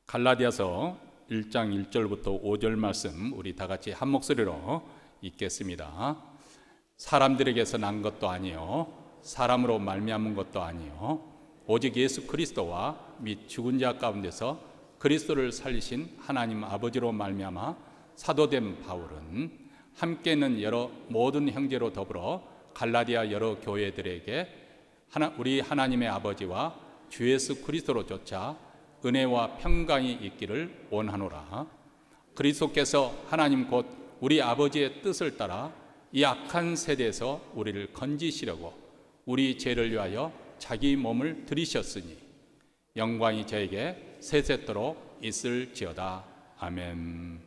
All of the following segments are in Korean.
갈라디아서 1장 1절부터 5절 말씀 우리 다 같이 한 목소리로 읽겠습니다. 사람들에게서 난 것도 아니요 사람으로 말미암은 것도 아니요 오직 예수 그리스도와 및 죽은 자 가운데서 그리스도를 살리신 하나님 아버지로 말미암아 사도된 바울은 함께 있는 여러 모든 형제로 더불어 갈라디아 여러 교회들에게 우리 하나님의 아버지와 주 예수 그리스도로 쫓아 은혜와 평강이 있기를 원하노라. 그리스도께서 하나님 곧 우리 아버지의 뜻을 따라 이 악한 세대에서 우리를 건지시려고 우리 죄를 위하여 자기 몸을 들이셨으니 영광이 저에게 세세토록 있을지어다. 아멘.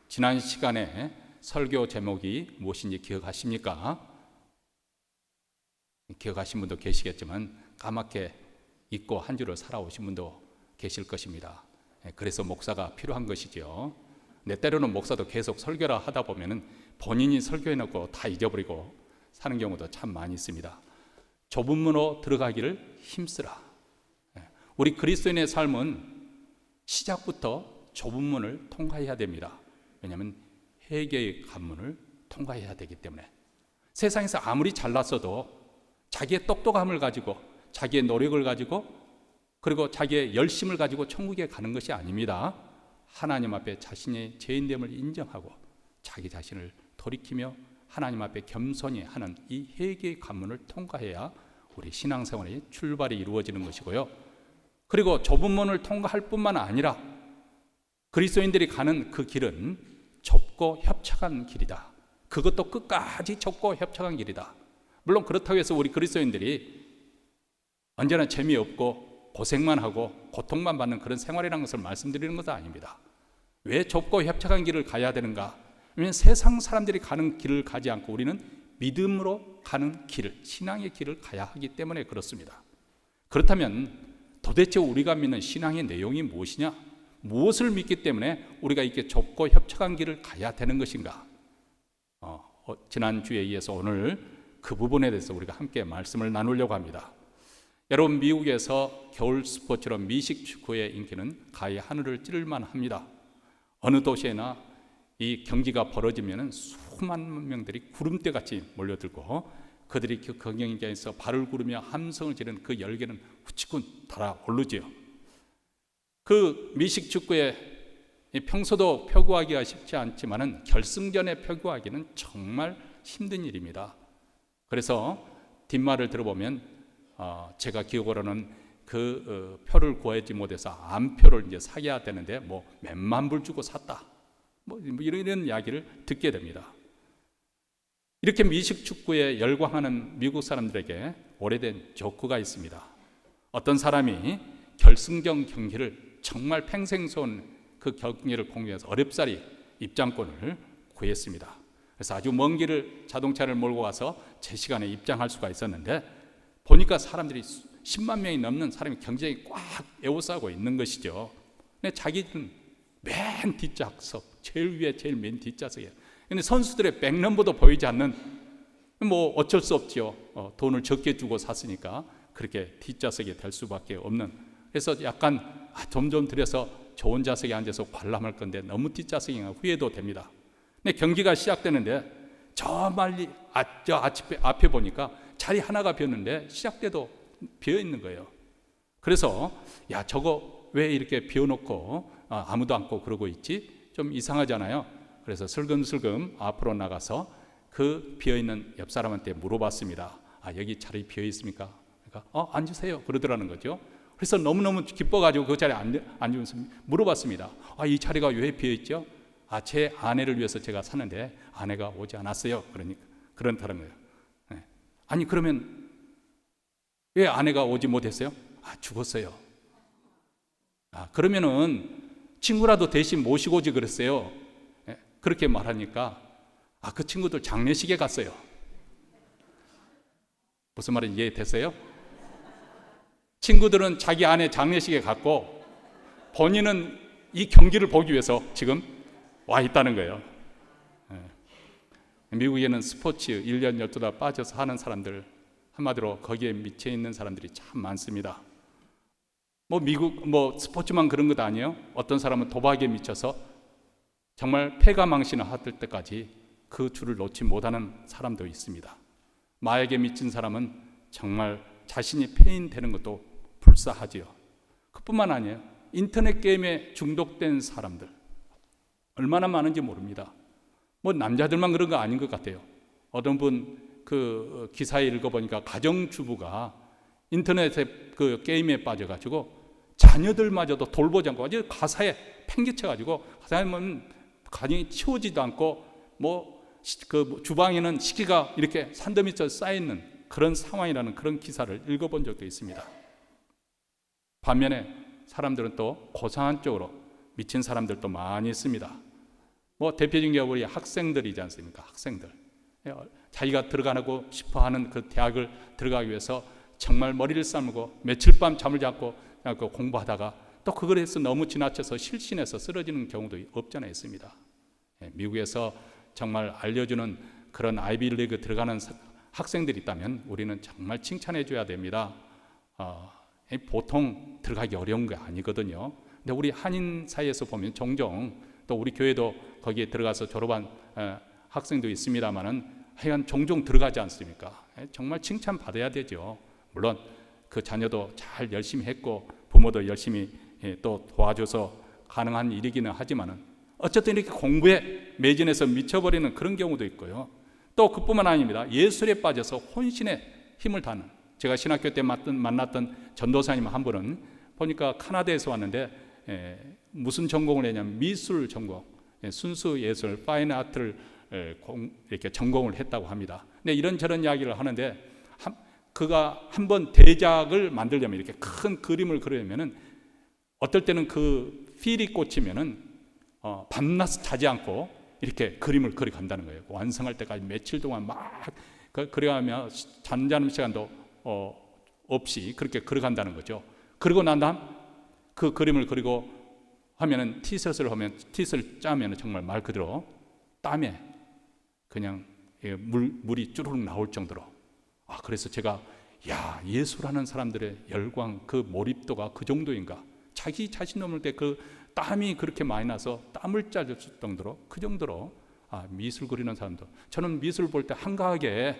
지난 시간에 설교 제목이 무엇인지 기억하십니까? 기억하신 분도 계시겠지만 까맣게 잊고 한 주를 살아오신 분도 계실 것입니다. 그래서 목사가 필요한 것이죠. 때로는 목사도 계속 설교를 하다 보면 본인이 설교해놓고 다 잊어버리고 사는 경우도 참 많이 있습니다. 좁은 문으로 들어가기를 힘쓰라. 우리 그리스도인의 삶은 시작부터 좁은 문을 통과해야 됩니다. 왜냐하면 회개의 관문을 통과해야 되기 때문에. 세상에서 아무리 잘났어도 자기의 똑똑함을 가지고 자기의 노력을 가지고 그리고 자기의 열심을 가지고 천국에 가는 것이 아닙니다. 하나님 앞에 자신의 죄인됨을 인정하고 자기 자신을 돌이키며 하나님 앞에 겸손히 하는 이 회개의 관문을 통과해야 우리 신앙생활의 출발이 이루어지는 것이고요. 그리고 좁은 문을 통과할 뿐만 아니라 그리스도인들이 가는 그 길은 좁고 협착한 길이다. 그것도 끝까지 좁고 협착한 길이다. 물론 그렇다고 해서 우리 그리스도인들이 언제나 재미없고 고생만 하고 고통만 받는 그런 생활이라는 것을 말씀드리는 것은 아닙니다. 왜 좁고 협착한 길을 가야 되는가? 왜냐하면 세상 사람들이 가는 길을 가지 않고 우리는 믿음으로 가는 길을, 신앙의 길을 가야 하기 때문에 그렇습니다. 그렇다면 도대체 우리가 믿는 신앙의 내용이 무엇이냐? 무엇을 믿기 때문에 우리가 이렇게 좁고 협착한 길을 가야 되는 것인가? 지난주에 이어서 오늘 그 부분에 대해서 우리가 함께 말씀을 나누려고 합니다. 여러분, 미국에서 겨울 스포츠로 미식 축구의 인기는 가히 하늘을 찌를만 합니다. 어느 도시에나 이 경기가 벌어지면 수만 명들이 구름대같이 몰려들고 그들이 그 경기장에서 발을 구르며 함성을 지르는 그 열기는 후치군 달아오르지요. 그 미식 축구에 평소도 표구하기가 쉽지 않지만 결승전에 표구하기는 정말 힘든 일입니다. 그래서 뒷말을 들어보면 제가 기억으로는 그 표를 구하지 못해서 암표를 이제 사야 되는데 몇만 불 주고 샀다. 이런 이야기를 듣게 됩니다. 이렇게 미식 축구에 열광하는 미국 사람들에게 오래된 조크가 있습니다. 어떤 사람이 결승전 경기를 정말 평생 쏜 그 경기를 공유해서 어렵사리 입장권을 구했습니다. 그래서 아주 먼 길을 자동차를 몰고 와서 제 시간에 입장할 수가 있었는데 보니까 사람들이 10만 명이 넘는 사람이 경쟁이 꽉 에워싸고 있는 것이죠. 근데 자기는 맨 뒷좌석, 제일 위에 제일 맨 뒷좌석이에요. 근데 선수들의 백넘버도 보이지 않는 어쩔 수 없지요. 돈을 적게 주고 샀으니까 그렇게 뒷좌석이 될 수밖에 없는. 그래서 약간 점점 들여서 좋은 좌석에 앉아서 관람할 건데 너무 뒷좌석이니까 후회도 됩니다. 근데 경기가 시작되는데 저 멀리 저 앞에 보니까 자리 하나가 비었는데 시작 때도 비어 있는 거예요. 그래서 저거 왜 이렇게 비워놓고 아무도 않고 그러고 있지? 좀 이상하잖아요. 그래서 슬금슬금 앞으로 나가서 그 비어있는 옆 사람한테 물어봤습니다. 여기 자리 비어 있습니까? 그러니까 앉으세요 그러더라는 거죠. 그래서 너무너무 기뻐가지고 그 자리에 앉으면서 물어봤습니다. 이 자리가 왜 비어 있죠? 제 아내를 위해서 제가 샀는데 아내가 오지 않았어요. 그런다는 거예요. 아니 그러면 왜 아내가 오지 못했어요? 죽었어요. 그러면은 친구라도 대신 모시고 오지 그랬어요. 그렇게 말하니까 그 친구들 장례식에 갔어요. 무슨 말인지 이해됐어요? 친구들은 자기 아내 장례식에 갔고 본인은 이 경기를 보기 위해서 지금 와 있다는 거예요. 미국에는 스포츠 1년 12달 빠져서 하는 사람들, 한마디로 거기에 미쳐 있는 사람들이 참 많습니다. 뭐 미국 뭐 스포츠만 그런 것 아니에요. 어떤 사람은 도박에 미쳐서 정말 패가망신을 할 때까지 그 줄을 놓지 못하는 사람도 있습니다. 마약에 미친 사람은 정말 자신이 폐인되는 것도 불사하지요. 그뿐만 아니에요. 인터넷 게임에 중독된 사람들 얼마나 많은지 모릅니다. 뭐 남자들만 그런 거 아닌 것 같아요. 어떤 분 그 기사에 읽어보니까 가정주부가 인터넷에 그 게임에 빠져가지고 자녀들마저도 돌보지 않고 아주 가사에 팽개쳐가지고 가사에는 가정이 치우지도 않고 뭐 그 주방에는 식기가 이렇게 산더미처럼 쌓여있는 그런 상황이라는 그런 기사를 읽어본 적도 있습니다. 반면에 사람들은 또 고상한 쪽으로 미친 사람들도 많이 있습니다. 뭐 대표적인 게 우리 학생들이지 않습니까? 학생들 자기가 들어가고 싶어하는 그 대학을 들어가기 위해서 정말 머리를 삶고 며칠 밤 잠을 자고 공부하다가 또 그걸 해서 너무 지나쳐서 실신해서 쓰러지는 경우도 없지 않아 있습니다. 미국에서 정말 알려주는 그런 아이비리그 들어가는 학생들이 있다면 우리는 정말 칭찬해 줘야 됩니다. 보통 들어가기 어려운 게 아니거든요. 근데 우리 한인 사이에서 보면 종종 또 우리 교회도 거기에 들어가서 졸업한 학생도 있습니다만은 하여간 종종 들어가지 않습니까? 정말 칭찬 받아야 되죠. 물론 그 자녀도 잘 열심히 했고 부모도 열심히 또 도와줘서 가능한 일이기는 하지만은 어쨌든 이렇게 공부에 매진해서 미쳐버리는 그런 경우도 있고요. 또 그뿐만 아닙니다. 예술에 빠져서 혼신의 힘을 다하는, 제가 신학교 때 만났던 전도사님 한 분은 보니까 카나다에서 왔는데 무슨 전공을 했냐면 미술 전공, 순수 예술, 파인 아트를 이렇게 전공을 했다고 합니다. 근데 이런저런 이야기를 하는데 그가 한번 대작을 만들려면 이렇게 큰 그림을 그리려면은 어떨 때는 그 필이 꽂히면은 밤낮 자지 않고 이렇게 그림을 그려간다는 거예요. 완성할 때까지 며칠 동안 막 그려가며 잠자는 시간도 없이 그렇게 그려간다는 거죠. 그리고 난 다음 그 그림을 그리고 하면은 티셔츠를 하면 티셔츠를 짜면은 정말 말 그대로 땀에 그냥 물이 쭈르륵 나올 정도로. 그래서 제가 예술하는 사람들의 열광, 그 몰입도가 그 정도인가? 자기 자신 넘을 때 그 땀이 그렇게 많이 나서 땀을 짜줄 정도로, 그 정도로 미술 그리는 사람도, 저는 미술 볼 때 한가하게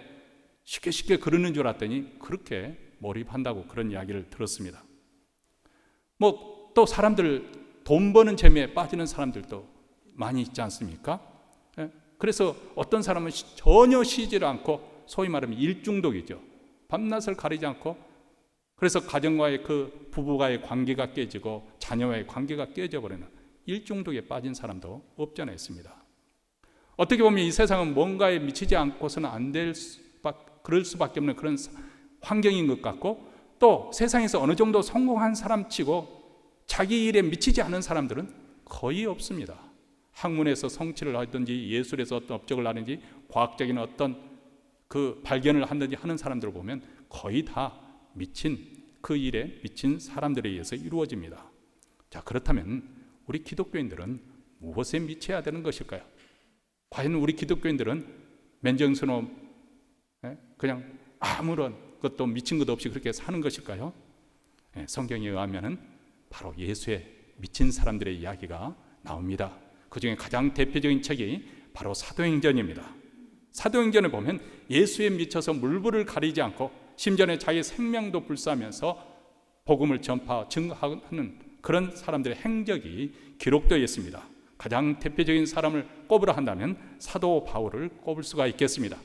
쉽게 그리는 줄 알았더니 그렇게 몰입한다고 그런 이야기를 들었습니다. 뭐 또 사람들 돈 버는 재미에 빠지는 사람들도 많이 있지 않습니까? 그래서 어떤 사람은 전혀 쉬지를 않고 소위 말하면 일중독이죠. 밤낮을 가리지 않고, 그래서 가정과의 그 부부와의 관계가 깨지고 자녀와의 관계가 깨져버리는 일중독에 빠진 사람도 없지 않아 있습니다. 어떻게 보면 이 세상은 뭔가에 미치지 않고서는 안 될 그럴 수밖에 없는 그런 환경인 것 같고, 또 세상에서 어느 정도 성공한 사람 치고 자기 일에 미치지 않은 사람들은 거의 없습니다. 학문에서 성취를 하든지 예술에서 어떤 업적을 하든지 과학적인 어떤 그 발견을 하든지 하는 사람들을 보면 거의 다 미친, 그 일에 미친 사람들에 의해서 이루어집니다. 자, 그렇다면 우리 기독교인들은 무엇에 미쳐야 되는 것일까요? 과연 우리 기독교인들은 맨정신으로 그냥 아무런 것도 미친 것 없이 그렇게 사는 것일까요? 성경에 의하면은 바로 예수에 미친 사람들의 이야기가 나옵니다. 그 중에 가장 대표적인 책이 바로 사도행전입니다. 사도행전을 보면 예수에 미쳐서 물불을 가리지 않고 심지어는 자기 생명도 불사하면서 복음을 전파, 증하는 그런 사람들의 행적이 기록되어 있습니다. 가장 대표적인 사람을 꼽으라 한다면 사도 바울을 꼽을 수가 있겠습니다.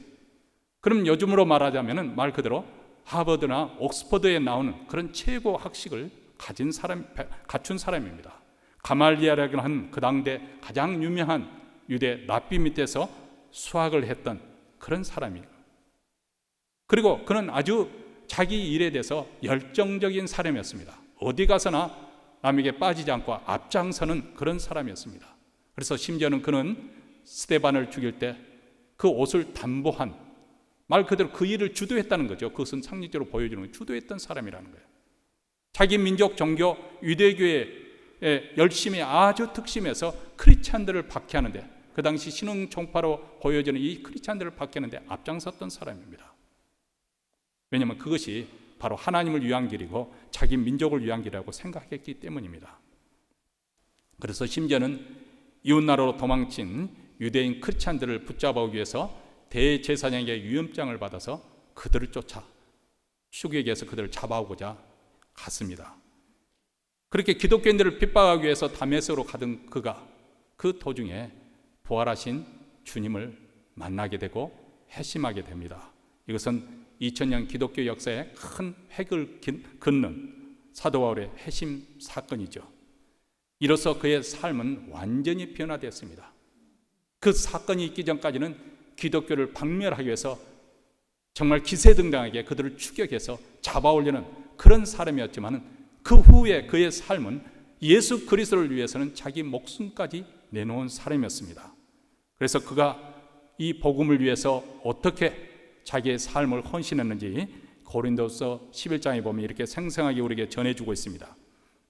그럼 요즘으로 말하자면 말 그대로 하버드나 옥스퍼드에 나오는 그런 최고 학식을 갖춘 사람입니다. 가말리엘이라고 하는 그 당대 가장 유명한 유대 랍비 밑에서 수학을 했던 그런 사람이에요. 그리고 그는 아주 자기 일에 대해서 열정적인 사람이었습니다. 어디 가서나 남에게 빠지지 않고 앞장서는 그런 사람이었습니다. 그래서 심지어는 그는 스데반을 죽일 때 그 옷을 담보한, 말 그대로 그 일을 주도했다는 거죠. 그것은 상징적으로 보여주는 건 주도했던 사람이라는 거예요. 자기 민족 종교 유대교에 열심히 아주 특심해서 크리스찬들을 박해하는데, 그 당시 신흥 종파로 보여지는 이 크리스찬들을 박해하는데 앞장섰던 사람입니다. 왜냐하면 그것이 바로 하나님을 위한 길이고 자기 민족을 위한 길이라고 생각했기 때문입니다. 그래서 심지어는 이웃나라로 도망친 유대인 크리스찬들을 붙잡아오기 위해서 대제사장에게 위임장을 받아서 그들을 쫓아 추격해서 그들을 잡아오고자 갔습니다. 그렇게 기독교인들을 핍박하기 위해서 다메섹으로 가던 그가 그 도중에 부활하신 주님을 만나게 되고 회심하게 됩니다. 이것은 2000년 기독교 역사에 큰 획을 긋는 사도 바울의 회심 사건이죠. 이로써 그의 삶은 완전히 변화되었습니다. 그 사건이 있기 전까지는 기독교를 박멸하기 위해서 정말 기세등등하게 그들을 추격해서 잡아오려는 그런 사람이었지만 그 후에 그의 삶은 예수 그리스도를 위해서는 자기 목숨까지 내놓은 사람이었습니다. 그래서 그가 이 복음을 위해서 어떻게 자기의 삶을 헌신했는지 고린도서 11장에 보면 이렇게 생생하게 우리에게 전해주고 있습니다.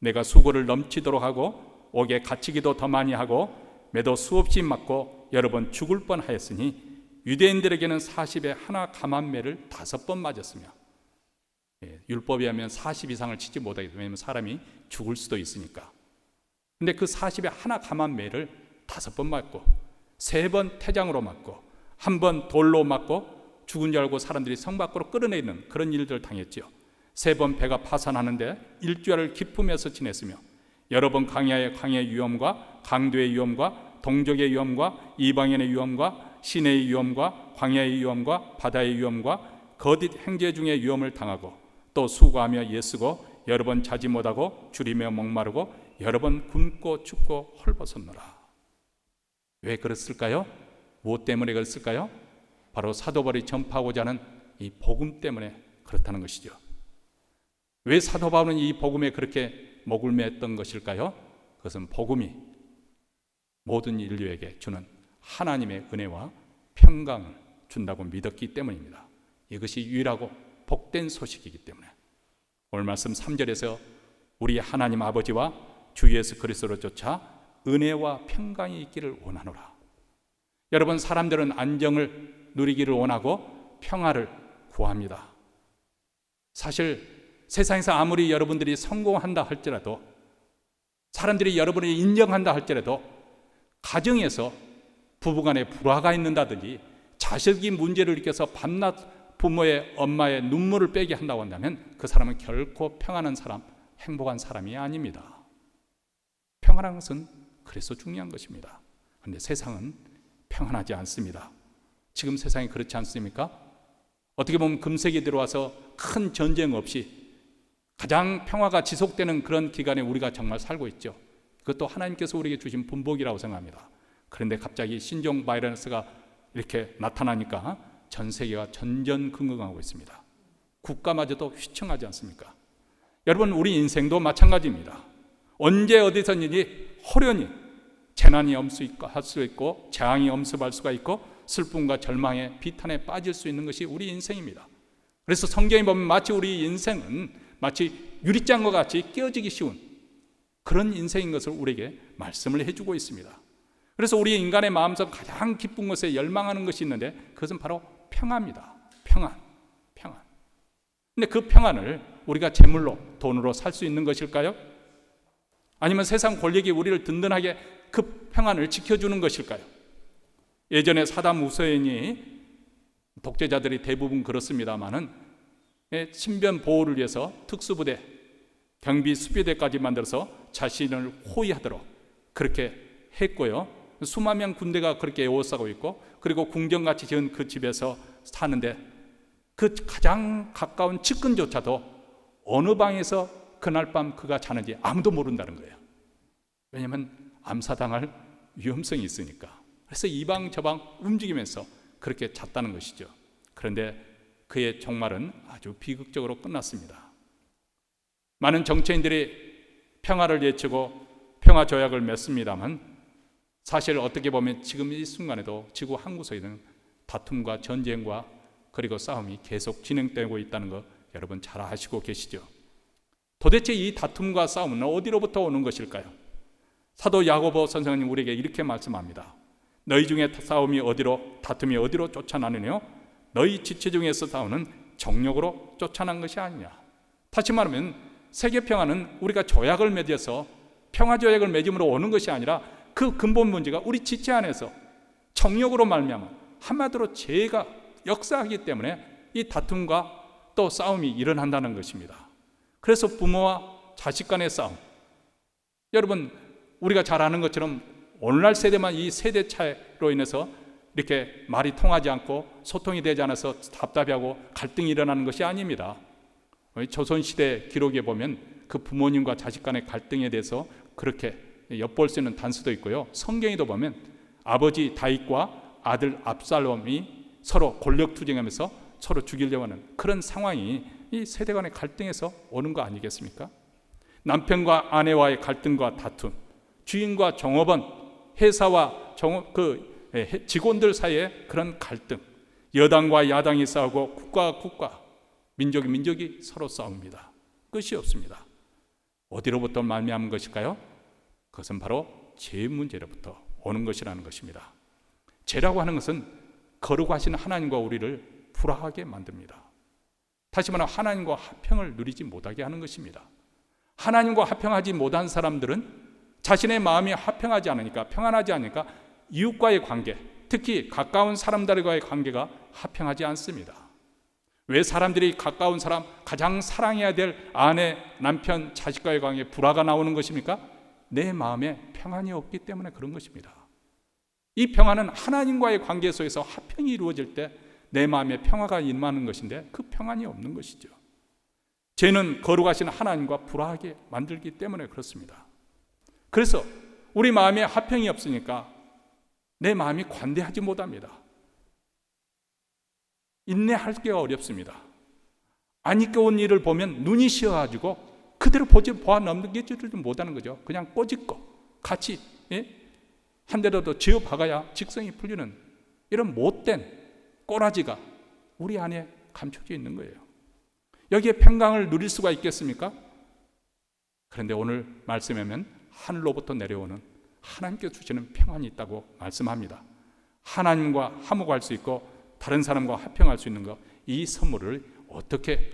내가 수고를 넘치도록 하고 옥에 갇히기도 더 많이 하고 매도 수없이 맞고 여러 번 죽을 뻔하였으니 유대인들에게는 40에 하나 감한 매를 5번 맞았으며, 율법에 하면 40 이상을 치지 못하기 때문에 왜냐하면 사람이 죽을 수도 있으니까. 근데 그 40에 하나 감한 매를 5번 맞고 3번 태장으로 맞고 1번 돌로 맞고 죽은 줄 알고 사람들이 성 밖으로 끌어내리는 그런 일들을 당했죠. 3번 배가 파산하는데 일주일을 기품에서 지냈으며 여러 번 광야의 위험과 강도의 위험과 동족의 위험과 이방인의 위험과 시내의 위험과 광야의 위험과 바다의 위험과 거짓 행제 중의 위험을 당하고 또 수고하며 애쓰고 여러 번 자지 못하고 줄이며 목마르고 여러 번 굶고 춥고 헐벗었노라. 왜 그랬을까요? 무엇 때문에 그랬을까요? 바로 사도 바울이 전파하고자 하는 이 복음 때문에 그렇다는 것이죠. 왜 사도 바울은 이 복음에 그렇게 목을 맸던 것일까요? 그것은 복음이 모든 인류에게 주는 하나님의 은혜와 평강을 준다고 믿었기 때문입니다. 이것이 유일하고 복된 소식이기 때문에 오늘 말씀 3절에서 우리 하나님 아버지와 주 예수 그리스도로 쫓아 은혜와 평강이 있기를 원하노라. 여러분, 사람들은 안정을 누리기를 원하고 평화를 구합니다. 사실 세상에서 아무리 여러분들이 성공한다 할지라도, 사람들이 여러분을 인정한다 할지라도 가정에서 부부간에 불화가 있는다든지 자식이 문제를 일으켜서 밤낮 부모의 엄마의 눈물을 빼게 한다고 한다면 그 사람은 결코 평안한 사람, 행복한 사람이 아닙니다. 평안한 것은 그래서 중요한 것입니다. 그런데 세상은 평안하지 않습니다. 지금 세상이 그렇지 않습니까? 어떻게 보면 금세기 들어와서 큰 전쟁 없이 가장 평화가 지속되는 그런 기간에 우리가 정말 살고 있죠. 그것도 하나님께서 우리에게 주신 분복이라고 생각합니다. 그런데 갑자기 신종 바이러스가 이렇게 나타나니까 전 세계가 전전긍긍하고 있습니다. 국가마저도 휘청하지 않습니까? 여러분, 우리 인생도 마찬가지입니다. 언제 어디서든지 호련히 재난이 할 수 있고 재앙이 엄습할 수가 있고 슬픔과 절망의 비탄에 빠질 수 있는 것이 우리 인생입니다. 그래서 성경에 보면 마치 우리 인생은 마치 유리장과 같이 깨어지기 쉬운 그런 인생인 것을 우리에게 말씀을 해주고 있습니다. 그래서 우리 인간의 마음속 가장 기쁜 것에 열망하는 것이 있는데 그것은 바로 평화입니다. 평안. 근데 그 평안을 우리가 재물로, 돈으로 살 수 있는 것일까요? 아니면 세상 권력이 우리를 든든하게 그 평안을 지켜주는 것일까요? 예전에 사담 후세인이, 독재자들이 대부분 그렇습니다마는 신변 보호를 위해서 특수부대, 경비 수비대까지 만들어서 자신을 호위하도록 그렇게 했고요. 수만 명 군대가 그렇게 에워싸고 있고, 그리고 궁전같이 지은 그 집에서 사는데 그 가장 가까운 측근조차도 어느 방에서 그날 밤 그가 자는지 아무도 모른다는 거예요. 왜냐하면 암사당할 위험성이 있으니까. 그래서 이 방 저 방 움직이면서 그렇게 잤다는 것이죠. 그런데 그의 종말은 아주 비극적으로 끝났습니다. 많은 정치인들이 평화를 외치고 평화 조약을 맺습니다만 사실 어떻게 보면 지금 이 순간에도 지구 한 구석에는 다툼과 전쟁과 그리고 싸움이 계속 진행되고 있다는 거 여러분 잘 아시고 계시죠? 도대체 이 다툼과 싸움은 어디로부터 오는 것일까요? 사도 야고보 선생님 우리에게 이렇게 말씀합니다. 너희 중에 다툼이 어디로 쫓아나느냐? 너희 지체 중에서 싸우는 정욕으로 쫓아난 것이 아니냐. 다시 말하면 세계 평화는 우리가 조약을 맺어서 평화조약을 맺음으로 오는 것이 아니라 그 근본 문제가 우리 지체 안에서 정욕으로 말미암아 한마디로 죄가 역사하기 때문에 이 다툼과 또 싸움이 일어난다는 것입니다. 그래서 부모와 자식 간의 싸움, 여러분 우리가 잘 아는 것처럼 오늘날 세대만 이 세대 차이로 인해서 이렇게 말이 통하지 않고 소통이 되지 않아서 답답해하고 갈등이 일어나는 것이 아닙니다. 조선시대 기록에 보면 그 부모님과 자식 간의 갈등에 대해서 그렇게 엿볼 수 있는 단서도 있고요. 성경에도 보면 아버지 다윗과 아들 압살롬이 서로 권력 투쟁하면서 서로 죽이려고 하는 그런 상황이 이 세대 간의 갈등에서 오는 거 아니겠습니까? 남편과 아내와의 갈등과 다툼, 주인과 종업원, 회사와 직원들 사이의 그런 갈등, 여당과 야당이 싸우고 국가와 국가, 민족이 서로 싸웁니다. 끝이 없습니다. 어디로부터 말미암은 것일까요? 그것은 바로 죄 문제로부터 오는 것이라는 것입니다. 죄라고 하는 것은 거룩하신 하나님과 우리를 불화하게 만듭니다. 다시 말하면 하나님과 화평을 누리지 못하게 하는 것입니다. 하나님과 화평하지 못한 사람들은 자신의 마음이 화평하지 않으니까, 평안하지 않으니까 이웃과의 관계, 특히 가까운 사람들과의 관계가 화평하지 않습니다. 왜 사람들이 가까운 사람, 가장 사랑해야 될 아내, 남편, 자식과의 관계에 불화가 나오는 것입니까? 내 마음에 평안이 없기 때문에 그런 것입니다. 이 평안은 하나님과의 관계 속에서 화평이 이루어질 때 내 마음에 평화가 임하는 것인데 그 평안이 없는 것이죠. 죄는 거룩하신 하나님과 불화하게 만들기 때문에 그렇습니다. 그래서 우리 마음에 화평이 없으니까 내 마음이 관대하지 못합니다. 인내하기가 어렵습니다. 안 잊고 온 일을 보면 눈이 시어가지고 그대로 보아 넘기지를 못하는 거죠. 그냥 꼬집고 같이 한 대라도 쥐어 박아야 직성이 풀리는 이런 못된 꼬라지가 우리 안에 감춰져 있는 거예요. 여기에 평강을 누릴 수가 있겠습니까? 그런데 오늘 말씀에 보면 하늘로부터 내려오는 하나님께서 주시는 평안이 있다고 말씀합니다. 하나님과 화목할 수 있고 다른 사람과 화평할 수 있는 것, 이 선물을 어떻게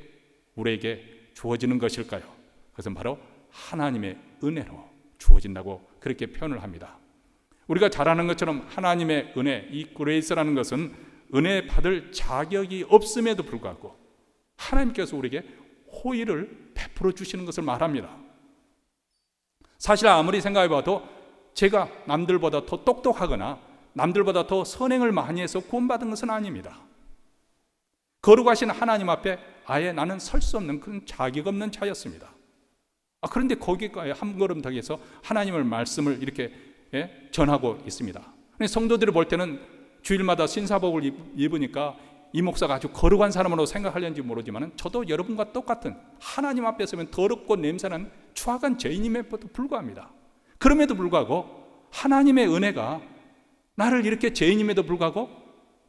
우리에게 주어지는 것일까요? 그것은 바로 하나님의 은혜로 주어진다고 그렇게 표현을 합니다. 우리가 잘 아는 것처럼 하나님의 은혜, 이 그레이스라는 것은 은혜 받을 자격이 없음에도 불구하고 하나님께서 우리에게 호의를 베풀어 주시는 것을 말합니다. 사실 아무리 생각해 봐도 제가 남들보다 더 똑똑하거나 남들보다 더 선행을 많이 해서 구원받은 것은 아닙니다. 거룩하신 하나님 앞에 아예 나는 설 수 없는 그런 자격 없는 자였습니다. 그런데 거기에 한 걸음 더 해서 하나님의 말씀을 이렇게 전하고 있습니다. 성도들이 볼 때는 주일마다 신사복을 입으니까 이 목사가 아주 거룩한 사람으로 생각하려는지 모르지만 저도 여러분과 똑같은 하나님 앞에 서면 더럽고 냄새나는 추악한 죄인임에도 불구합니다. 그럼에도 불구하고 하나님의 은혜가 나를 이렇게 죄인임에도 불구하고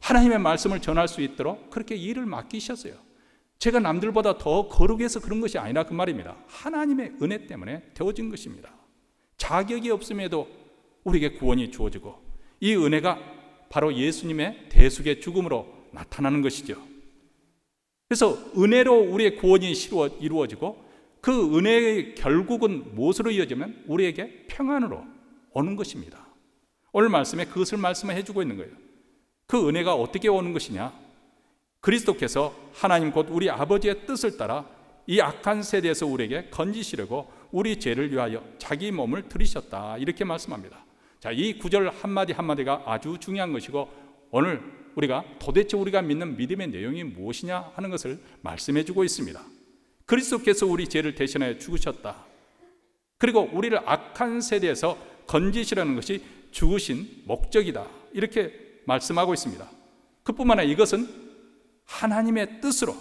하나님의 말씀을 전할 수 있도록 그렇게 일을 맡기셨어요. 제가 남들보다 더 거룩해서 그런 것이 아니라 그 말입니다. 하나님의 은혜 때문에 되어진 것입니다. 자격이 없음에도 우리에게 구원이 주어지고 이 은혜가 바로 예수님의 대속의 죽음으로 나타나는 것이죠. 그래서 은혜로 우리의 구원이 이루어지고 그 은혜의 결국은 무엇으로 이어지면 우리에게 평안으로 오는 것입니다. 오늘 말씀에 그것을 말씀해 주고 있는 거예요. 그 은혜가 어떻게 오는 것이냐? 그리스도께서 하나님 곧 우리 아버지의 뜻을 따라 이 악한 세대에서 우리에게 건지시려고 우리 죄를 위하여 자기 몸을 들이셨다, 이렇게 말씀합니다. 자, 이 구절 한마디 한마디가 아주 중요한 것이고 오늘 우리가 도대체 우리가 믿는 믿음의 내용이 무엇이냐 하는 것을 말씀해 주고 있습니다. 그리스도께서 우리 죄를 대신하여 죽으셨다. 그리고 우리를 악한 세대에서 건지시라는 것이 죽으신 목적이다, 이렇게 말씀하고 있습니다. 그뿐만 아니라 이것은 하나님의 뜻으로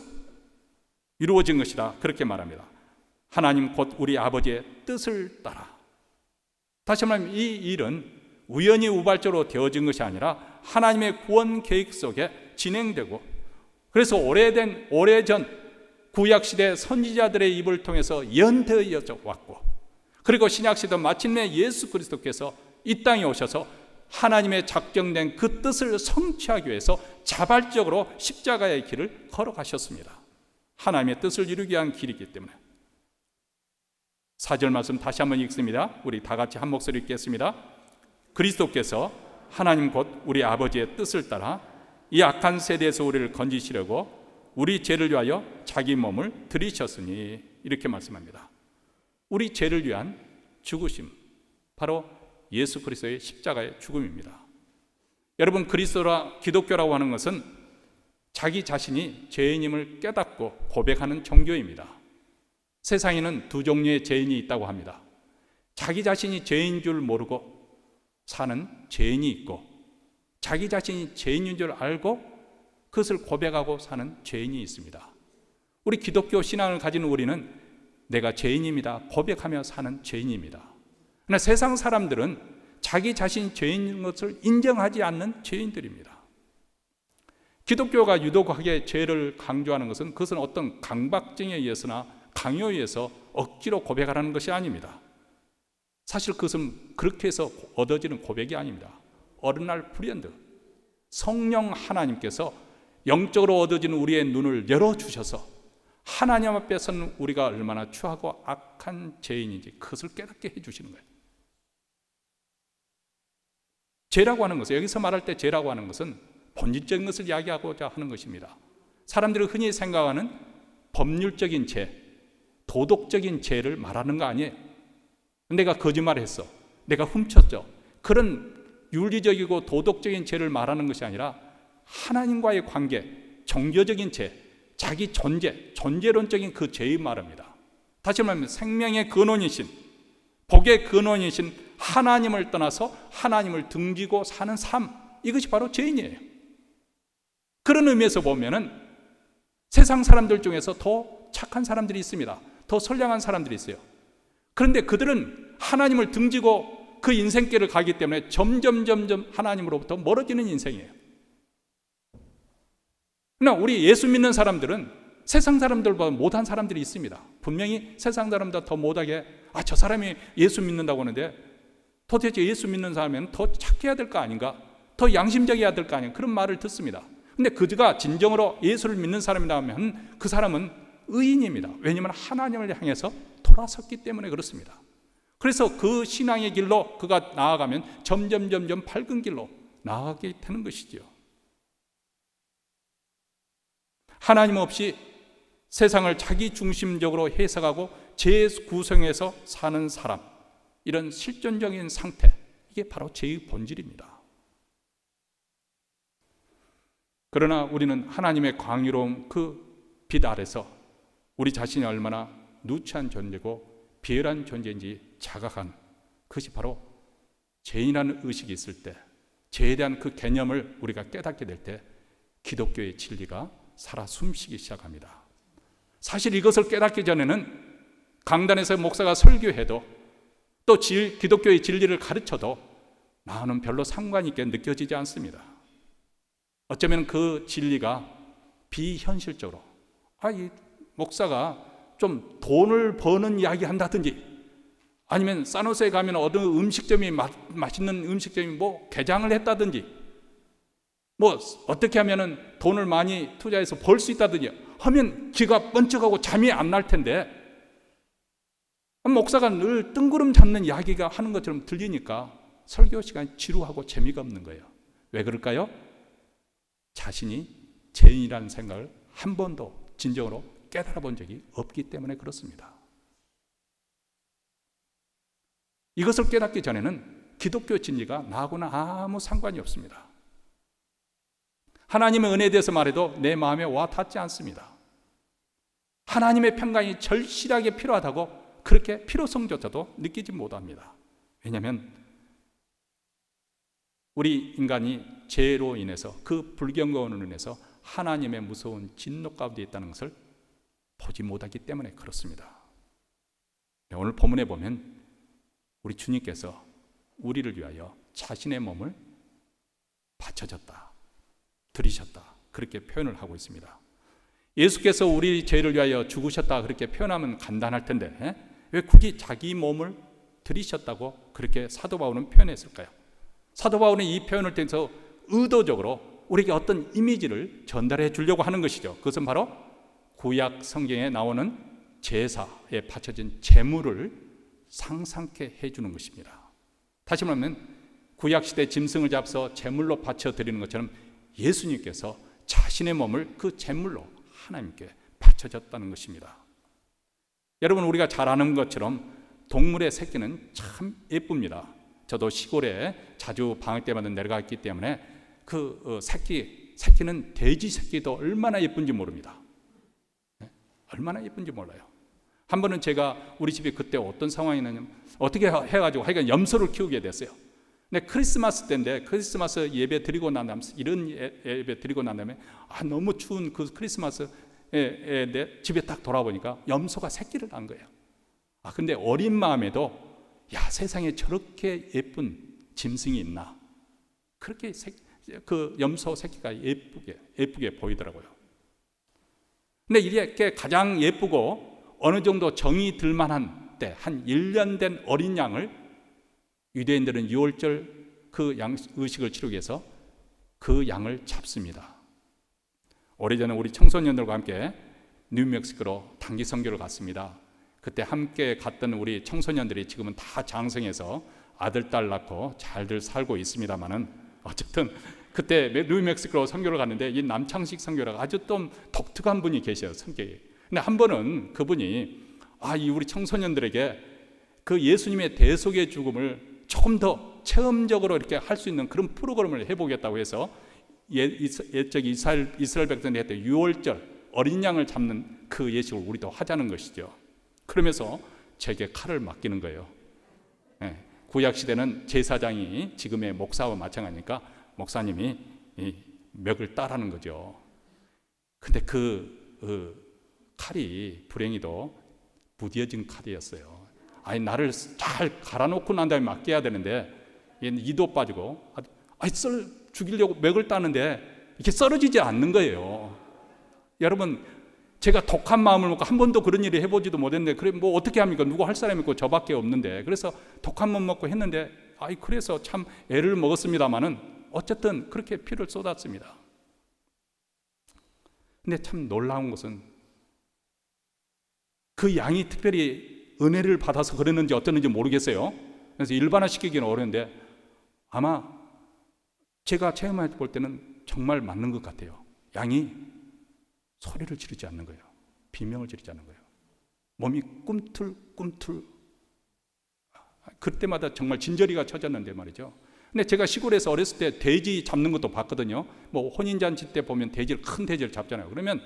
이루어진 것이다, 그렇게 말합니다. 하나님 곧 우리 아버지의 뜻을 따라. 다시 말하면 이 일은 우연히 우발적으로 되어진 것이 아니라 하나님의 구원 계획 속에 진행되고, 그래서 오래전 구약시대 선지자들의 입을 통해서 예언되어져 왔고, 그리고 신약시대 마침내 예수 그리스도께서 이 땅에 오셔서 하나님의 작정된 그 뜻을 성취하기 위해서 자발적으로 십자가의 길을 걸어가셨습니다. 하나님의 뜻을 이루기 위한 길이기 때문에. 4절 말씀 다시 한번 읽습니다. 우리 다 같이 한 목소리 읽겠습니다. 그리스도께서 하나님 곧 우리 아버지의 뜻을 따라 이 악한 세대에서 우리를 건지시려고 우리 죄를 위하여 자기 몸을 들이셨으니, 이렇게 말씀합니다. 우리 죄를 위한 죽으심, 바로 예수 그리스도의 십자가의 죽음입니다. 여러분, 기독교라고 하는 것은 자기 자신이 죄인임을 깨닫고 고백하는 종교입니다. 세상에는 두 종류의 죄인이 있다고 합니다. 자기 자신이 죄인 줄 모르고 사는 죄인이 있고, 자기 자신이 죄인인 줄 알고 그것을 고백하고 사는 죄인이 있습니다. 우리 기독교 신앙을 가진 우리는 내가 죄인입니다 고백하며 사는 죄인입니다. 그러나 세상 사람들은 자기 자신이 죄인인 것을 인정하지 않는 죄인들입니다. 기독교가 유독하게 죄를 강조하는 것은 그것은 어떤 강박증에 의해서나 강요에 의해서 억지로 고백하라는 것이 아닙니다. 사실 그것은 그렇게 해서 얻어지는 고백이 아닙니다. 어느 날 불현듯 성령 하나님께서 영적으로 얻어지는 우리의 눈을 열어주셔서 하나님 앞에 서는 우리가 얼마나 추하고 악한 죄인인지 그것을 깨닫게 해주시는 거예요. 죄라고 하는 것은, 여기서 말할 때 죄라고 하는 것은 본질적인 것을 이야기하고자 하는 것입니다. 사람들이 흔히 생각하는 법률적인 죄, 도덕적인 죄를 말하는 거 아니에요. 내가 거짓말했어, 내가 훔쳤죠, 그런 윤리적이고 도덕적인 죄를 말하는 것이 아니라 하나님과의 관계, 종교적인 죄, 자기 존재론적인 그 죄의 말입니다. 다시 말하면 생명의 근원이신, 복의 근원이신 하나님을 떠나서 하나님을 등지고 사는 삶, 이것이 바로 죄인이에요. 그런 의미에서 보면은 세상 사람들 중에서 더 착한 사람들이 있습니다. 더 선량한 사람들이 있어요. 그런데 그들은 하나님을 등지고 그 인생길을 가기 때문에 점점 하나님으로부터 멀어지는 인생이에요. 그러나 우리 예수 믿는 사람들은 세상 사람들보다 못한 사람들이 있습니다. 분명히 세상 사람보다 더 못하게, 저 사람이 예수 믿는다고 하는데 도대체 예수 믿는 사람은 더 착해야 될 거 아닌가, 더 양심적이어야 될 거 아닌가, 그런 말을 듣습니다. 근데 그가 진정으로 예수를 믿는 사람이라 하면 그 사람은 의인입니다. 왜냐하면 하나님을 향해서 돌아섰기 때문에 그렇습니다. 그래서 그 신앙의 길로 그가 나아가면 점점 밝은 길로 나아가게 되는 것이죠. 하나님 없이 세상을 자기 중심적으로 해석하고 재구성해서 사는 사람, 이런 실존적인 상태, 이게 바로 죄의 본질입니다. 그러나 우리는 하나님의 광유로운 그 빛 아래서 우리 자신이 얼마나 누추한 존재고 비열한 존재인지 자각한, 그것이 바로 죄인이라는 의식이 있을 때, 죄에 대한 그 개념을 우리가 깨닫게 될 때 기독교의 진리가 살아 숨쉬기 시작합니다. 사실 이것을 깨닫기 전에는 강단에서 목사가 설교해도 또 기독교의 진리를 가르쳐도 나는 별로 상관 있게 느껴지지 않습니다. 어쩌면 그 진리가 비현실적으로, 이 목사가 좀 돈을 버는 이야기 한다든지, 아니면 사노스에 가면 어느 음식점이 맛있는 음식점이 개장을 했다든지, 어떻게 하면 돈을 많이 투자해서 벌 수 있다든지 하면 귀가 번쩍하고 잠이 안 날 텐데, 목사가 늘 뜬구름 잡는 이야기가 하는 것처럼 들리니까 설교 시간이 지루하고 재미가 없는 거예요. 왜 그럴까요? 자신이 죄인이라는 생각을 한 번도 진정으로 깨달아 본 적이 없기 때문에 그렇습니다. 이것을 깨닫기 전에는 기독교 진리가 나하고는 아무 상관이 없습니다. 하나님의 은혜에 대해서 말해도 내 마음에 와 닿지 않습니다. 하나님의 평강이 절실하게 필요하다고 그렇게 필요성조차도 느끼지 못합니다. 왜냐하면 우리 인간이 죄로 인해서, 그 불경건으로 인해서 하나님의 무서운 진노 가운데 있다는 것을 보지 못하기 때문에 그렇습니다. 오늘 본문에 보면 우리 주님께서 우리를 위하여 자신의 몸을 바쳐졌다, 들이셨다, 그렇게 표현을 하고 있습니다. 예수께서 우리 죄를 위하여 죽으셨다 그렇게 표현하면 간단할 텐데 왜 굳이 자기 몸을 들이셨다고 그렇게 사도 바울은 표현했을까요? 사도 바울은 이 표현을 통해서 의도적으로 우리에게 어떤 이미지를 전달해 주려고 하는 것이죠. 그것은 바로 구약 성경에 나오는 제사에 바쳐진 제물을 상상케 해주는 것입니다. 다시 말하면 구약시대 짐승을 잡아서 제물로 바쳐드리는 것처럼 예수님께서 자신의 몸을 그 제물로 하나님께 바쳐졌다는 것입니다. 여러분, 우리가 잘 아는 것처럼 동물의 새끼는 참 예쁩니다. 저도 시골에 자주 방학 때마다 내려갔기 때문에 그 새끼는 돼지 새끼도 얼마나 예쁜지 모릅니다. 얼마나 예쁜지 몰라요. 한 번은 제가 우리 집에 그때 어떤 상황이냐면 어떻게 해가지고 하여간 염소를 키우게 됐어요. 근데 크리스마스 때인데 크리스마스 예배 드리고 난 다음에 이런 예배 드리고 난 다음에 너무 추운 그 크리스마스에 내 집에 딱 돌아보니까 염소가 새끼를 낳은 거예요. 근데 어린 마음에도 세상에 저렇게 예쁜 짐승이 있나, 그렇게 그 염소 새끼가 예쁘게 보이더라고요. 근데 이렇게 가장 예쁘고 어느 정도 정이 들만한 때 한 1년 된 어린 양을 유대인들은 유월절 그 양 의식을 치르기 위해서 그 양을 잡습니다. 오래전에 우리 청소년들과 함께 뉴멕시코로 단기 선교를 갔습니다. 그때 함께 갔던 우리 청소년들이 지금은 다 장성해서 아들, 딸 낳고 잘들 살고 있습니다만은 어쨌든 그때 뉴멕시코로 선교를 갔는데 이 남창식 선교라가 아주 좀 독특한 분이 계셔요, 성격이. 근데 한 번은 그분이 이 우리 청소년들에게 그 예수님의 대속의 죽음을 조금 더 체험적으로 이렇게 할 수 있는 그런 프로그램을 해보겠다고 해서 옛적 이스라엘 백성들이 했던 유월절 어린 양을 잡는 그 예식을 우리도 하자는 것이죠. 그러면서 제게 칼을 맡기는 거예요. 구약시대는 제사장이 지금의 목사와 마찬가지니까 목사님이 이 멱을 따라는 거죠. 근데 그 칼이 불행히도 부딪혀진 칼이었어요. 나를 잘 갈아놓고 난 다음에 맡겨야 되는데 얘는 이도 빠지고 죽이려고 멱을 따는데 이게 썰어지지 않는 거예요. 여러분, 제가 독한 마음을 먹고 한 번도 그런 일을 해보지도 못했는데 그래 뭐 어떻게 합니까? 누구 할 사람이 있고 저밖에 없는데 그래서 독한 마음 먹고 했는데 그래서 참 애를 먹었습니다마는 어쨌든 그렇게 피를 쏟았습니다. 근데 참 놀라운 것은 그 양이 특별히 은혜를 받아서 그랬는지 어땠는지 모르겠어요. 그래서 일반화시키기는 어려운데 아마 제가 체험해 볼 때는 정말 맞는 것 같아요. 양이 소리를 지르지 않는 거예요. 비명을 지르지 않는 거예요. 몸이 꿈틀꿈틀. 그때마다 정말 진저리가 쳐졌는데 말이죠. 근데 제가 시골에서 어렸을 때 돼지 잡는 것도 봤거든요. 뭐 혼인잔치 때 보면 큰 돼지를 잡잖아요. 그러면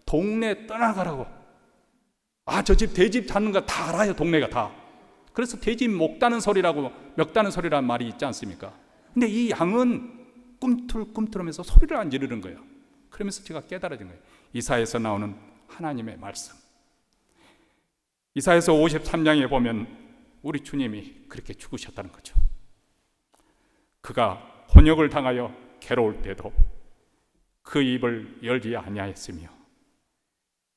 동네 떠나가라고. 저 집 돼지 잡는 거 다 알아요. 동네가 다. 그래서 돼지 목 따는 소리라고 멱 따는 소리라는 말이 있지 않습니까? 근데 이 양은 꿈틀꿈틀하면서 소리를 안 지르는 거예요. 그러면서 제가 깨달아진 거예요. 이사야에서 나오는 하나님의 말씀. 이사야서 53장에 보면 우리 주님이 그렇게 죽으셨다는 거죠. 그가 혼역을 당하여 괴로울 때도 그 입을 열지 아니하였으며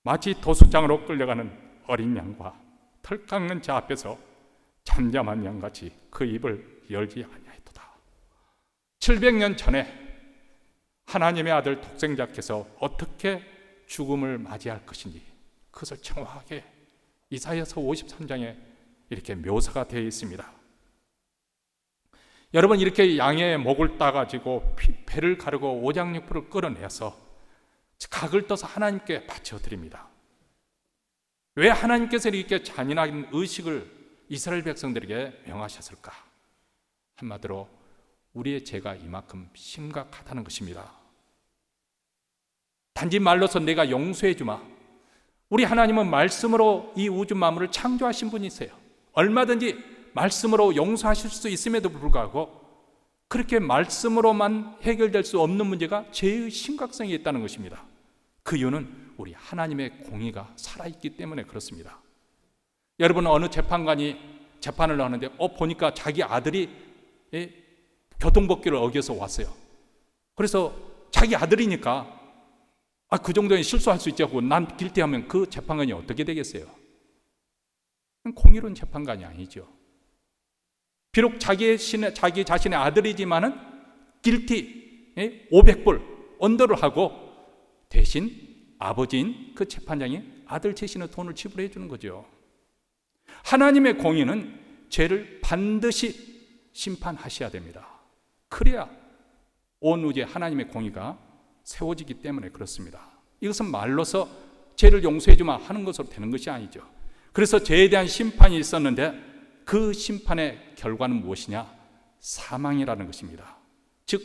마치 도수장으로 끌려가는 어린 양과 털 깎는 자 앞에서 잠잠한 양같이 그 입을 열지 아니하였도다. 700년 전에 하나님의 아들 독생자께서 어떻게 죽음을 맞이할 것인지 그것을 정확하게 이사야서 53장에 이렇게 묘사가 되어 있습니다. 여러분, 이렇게 양의 목을 따가지고 배를 가르고 오장육부를 끌어내서 각을 떠서 하나님께 바쳐드립니다. 왜 하나님께서 이렇게 잔인한 의식을 이스라엘 백성들에게 명하셨을까? 한마디로 우리의 죄가 이만큼 심각하다는 것입니다. 단지 말로서 내가 용서해 주마. 우리 하나님은 말씀으로 이 우주 만물을 창조하신 분이세요. 얼마든지 말씀으로 용서하실 수 있음에도 불구하고 그렇게 말씀으로만 해결될 수 없는 문제가 죄의 심각성이 있다는 것입니다. 그 이유는 우리 하나님의 공의가 살아있기 때문에 그렇습니다. 여러분, 어느 재판관이 재판을 하는데 보니까 자기 아들이 교통법규를 어겨서 왔어요. 그래서 자기 아들이니까 그 정도는 실수할 수 있지 하고 난 길티하면 그 재판관이 어떻게 되겠어요? 공의로운 재판관이 아니죠. 비록 자기 자신의 아들이지만은 길티 500불 언더를 하고 대신 아버지인 그 재판장이 아들 대신에 돈을 지불해 주는 거죠. 하나님의 공의는 죄를 반드시 심판하셔야 됩니다. 그래야 온 우주에 하나님의 공의가 세워지기 때문에 그렇습니다. 이것은 말로서 죄를 용서해 주마 하는 것으로 되는 것이 아니죠. 그래서 죄에 대한 심판이 있었는데 그 심판의 결과는 무엇이냐? 사망이라는 것입니다. 즉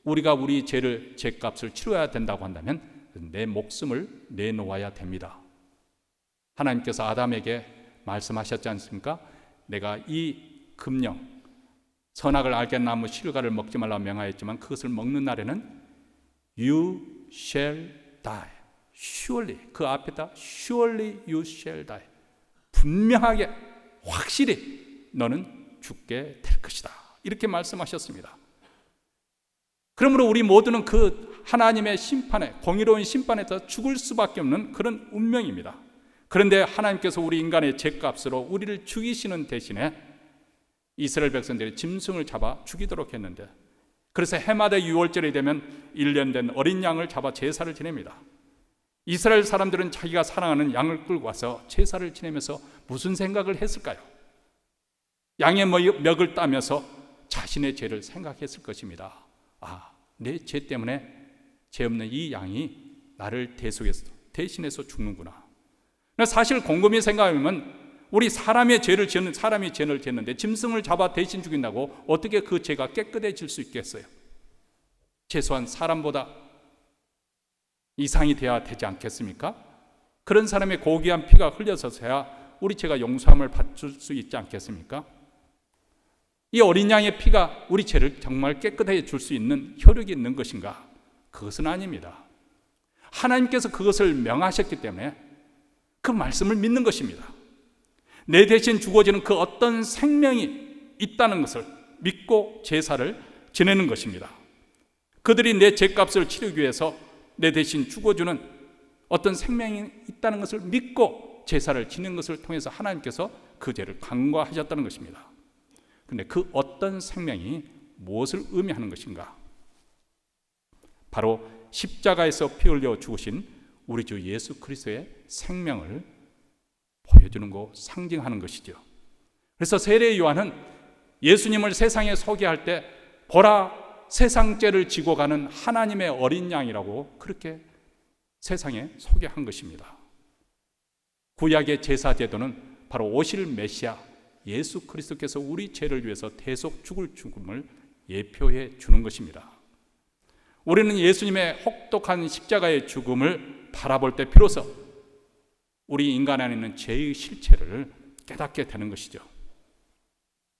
우리가 우리 죄값을 치러야 된다고 한다면 내 목숨을 내놓아야 됩니다. 하나님께서 아담에게 말씀하셨지 않습니까? 내가 이 금령 선악을 알게 한 나무 실과를 먹지 말라 명하였지만 그것을 먹는 날에는 You shall die. Surely 그 앞에다 Surely you shall die. 분명하게 확실히 너는 죽게 될 것이다. 이렇게 말씀하셨습니다. 그러므로 우리 모두는 그 하나님의 심판에, 공의로운 심판에서 죽을 수밖에 없는 그런 운명입니다. 그런데 하나님께서 우리 인간의 죄값으로 우리를 죽이시는 대신에 이스라엘 백성들이 짐승을 잡아 죽이도록 했는데, 그래서 해마다 6월절이 되면 1년 된 어린 양을 잡아 제사를 지냅니다. 이스라엘 사람들은 자기가 사랑하는 양을 끌고 와서 제사를 지내면서 무슨 생각을 했을까요? 양의 멱을 따면서 자신의 죄를 생각했을 것입니다. 아, 내 죄 때문에 죄 없는 이 양이 나를 대신해서 죽는구나. 사실 곰곰이 생각하면 우리 사람이 죄를 지었는데 짐승을 잡아 대신 죽인다고 어떻게 그 죄가 깨끗해질 수 있겠어요? 최소한 사람보다 이상이 되어야 되지 않겠습니까? 그런 사람의 고귀한 피가 흘려서서야 우리 죄가 용서함을 받을 수 있지 않겠습니까? 이 어린 양의 피가 우리 죄를 정말 깨끗하게 줄 수 있는 효력이 있는 것인가? 그것은 아닙니다. 하나님께서 그것을 명하셨기 때문에 그 말씀을 믿는 것입니다. 내 대신 죽어지는 그 어떤 생명이 있다는 것을 믿고 제사를 지내는 것입니다. 그들이 내 죄값을 치르기 위해서 내 대신 죽어주는 어떤 생명이 있다는 것을 믿고 제사를 지내는 것을 통해서 하나님께서 그 죄를 간과하셨다는 것입니다. 그런데 그 어떤 생명이 무엇을 의미하는 것인가? 바로 십자가에서 피 흘려 죽으신 우리 주 예수 그리스도의 생명을 보여주는 거, 상징하는 것이죠. 그래서 세례 요한은 예수님을 세상에 소개할 때 보라 세상 죄를 지고 가는 하나님의 어린 양이라고 그렇게 세상에 소개한 것입니다. 구약의 제사 제도는 바로 오실 메시아 예수 그리스도께서 우리 죄를 위해서 대속 죽을 죽음을 예표해 주는 것입니다. 우리는 예수님의 혹독한 십자가의 죽음을 바라볼 때 비로소 우리 인간 안에 있는 죄의 실체를 깨닫게 되는 것이죠.